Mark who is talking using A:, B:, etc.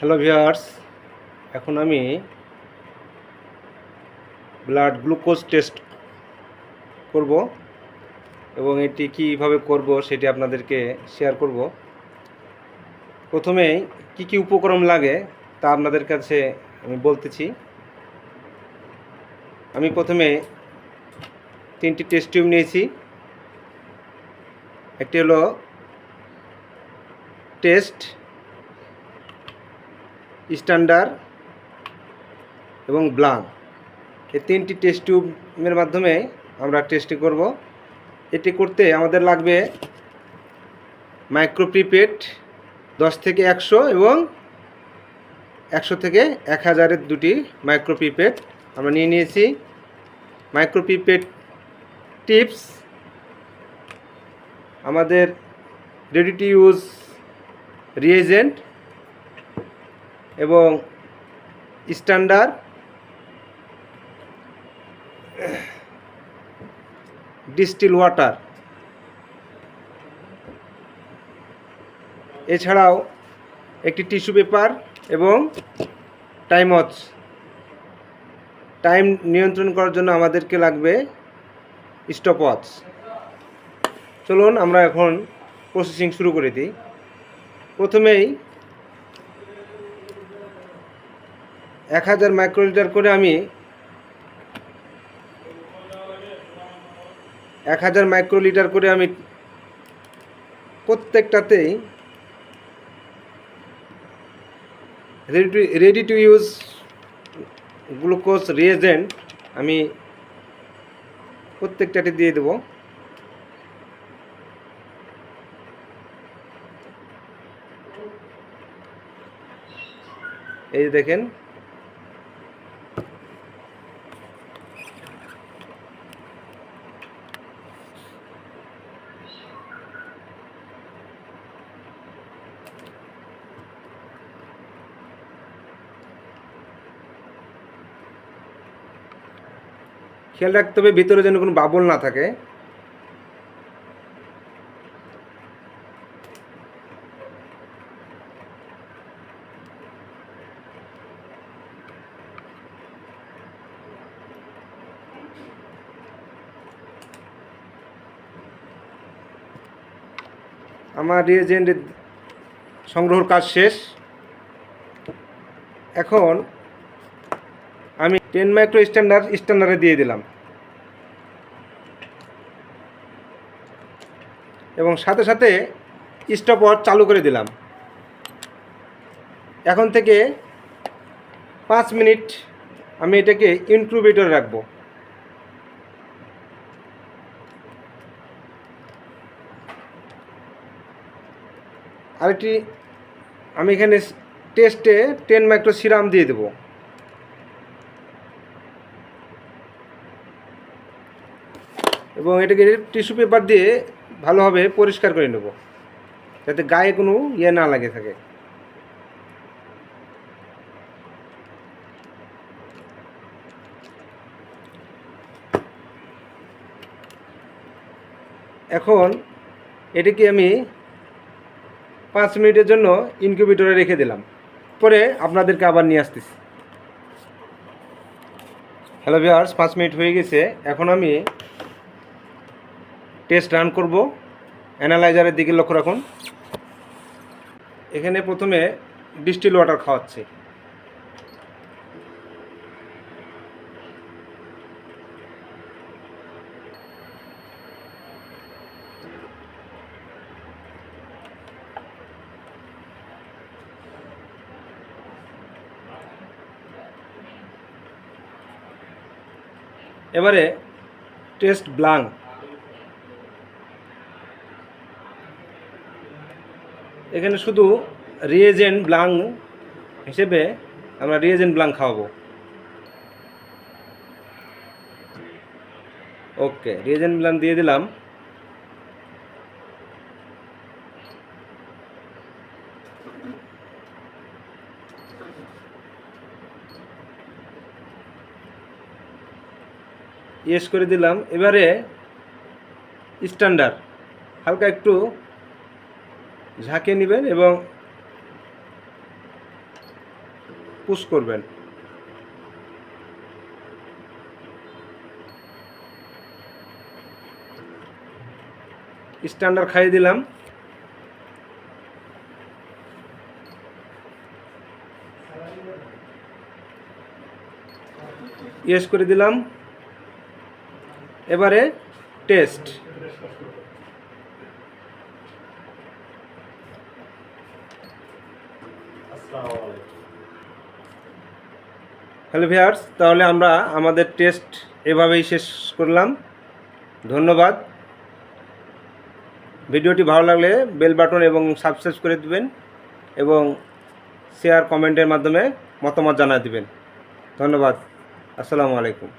A: Hello viewers, এখন আমি blood glucose test করব এবং এটি কীভাবে করব সেটি আপনাদেরকে শেয়ার করব। প্রথমেই কি কি উপকরণ লাগে তা আপনাদের কাছে আমি বলতেছি। আমি প্রথমে 3টি টেস্ট টিউব নিয়েছি। একটি হলো টেস্ট, স্ট্যান্ডার্ড এবং ব্লাঙ্ক। এই 3টি টেস্ট টিউবের মাধ্যমে আমরা টেস্টিং করব। এটি করতে আমাদের লাগবে মাইক্রোপিপেট 10 থেকে 100 এবং 100 থেকে 1000-এর দুটি মাইক্রোপিপেট আমরা নিয়ে নিয়েছি। মাইক্রোপিপেট টিপস, আমাদের রেডি টু ইউজ রিয়েজেন্ট এবং স্ট্যান্ডার্ড ডিস্টিল ওয়াটার। এছাড়াও একটি টিস্যু পেপার এবং টাইমওয়াচ। টাইম নিয়ন্ত্রণ করার জন্য আমাদেরকে লাগবে স্টপওয়াচ। চলুন আমরা এখন প্রসেসিং শুরু করে দিই। প্রথমেই 1000 মাইক্রোলিটার করে আমি 1000 মাইক্রোলিটার করে আমি প্রত্যেকটাতেই ready to use glucose reagent আমি প্রত্যেকটাতে দিয়ে দেব। এই দেখেন, খেয়াল রাখতে হবে ভিতরে যেন কোনো বাবল না থাকে। আমার রিয়েজেন্টের সংগ্রহের কাজ শেষ। এখন আমি 10 মাইক্রো স্ট্যান্ডার্ডে দিয়ে দিলাম এবং সাথে সাথে স্টপওয়াচ চালু করে দিলাম। এখন থেকে 5 মিনিট আমি এটাকে ইনকিউবেটরে রাখবো। আরেকটি আমি এখানে টেস্টে 10 মাইক্রো সিরাম দিয়ে দেব এবং এটাকে টিস্যু পেপার দিয়ে ভালোভাবে পরিষ্কার করে নেব যাতে গায়ে কোনো ইয়ে না লাগে থাকে। এখন এটাকে আমি 5 মিনিটের জন্য ইনকিউবেটরে রেখে দিলাম। পরে আপনাদেরকে আবার নিয়ে আসতেছি। হ্যালো ভিউয়ার্স, 5 মিনিট হয়ে গেছে। এখন আমি টেস্ট রান করব। অ্যানালাইজারের দিকে লক্ষ্য রাখুন। এখানে প্রথমে ডিস্টিল ওয়াটার খাওয়াচ্ছে। এবারে টেস্ট ব্লাঙ্ক। এখানে শুধু রিয়েজেন্ট ব্লাঙ্ক হিসেবে আমরা রিয়েজেন্ট ব্লাঙ্ক খাওয়াবো। ওকে, রিয়েজেন্ট ব্লাঙ্ক দিয়ে দিলাম। ইয়েস করে দিলাম। এবারে স্ট্যান্ডার্ড হালকা একটু ঝাঁকিয়ে নেবেন এবং পুশ করবেন। স্ট্যান্ডার্ড খাইয়ে দিলাম। ইয়েস করে দিলাম। এবারে টেস্ট। হ্যালো ভিউয়ার্স, তাহলে আমরা আমাদের টেস্ট এভাবেই শেষ করলাম। ধন্যবাদ। ভিডিওটি ভালো লাগলে বেল বাটন এবং সাবস্ক্রাইব করে দিবেন এবং শেয়ার কমেন্টের মাধ্যমে মতামত জানিয়ে দিবেন। ধন্যবাদ। আসসালামু আলাইকুম।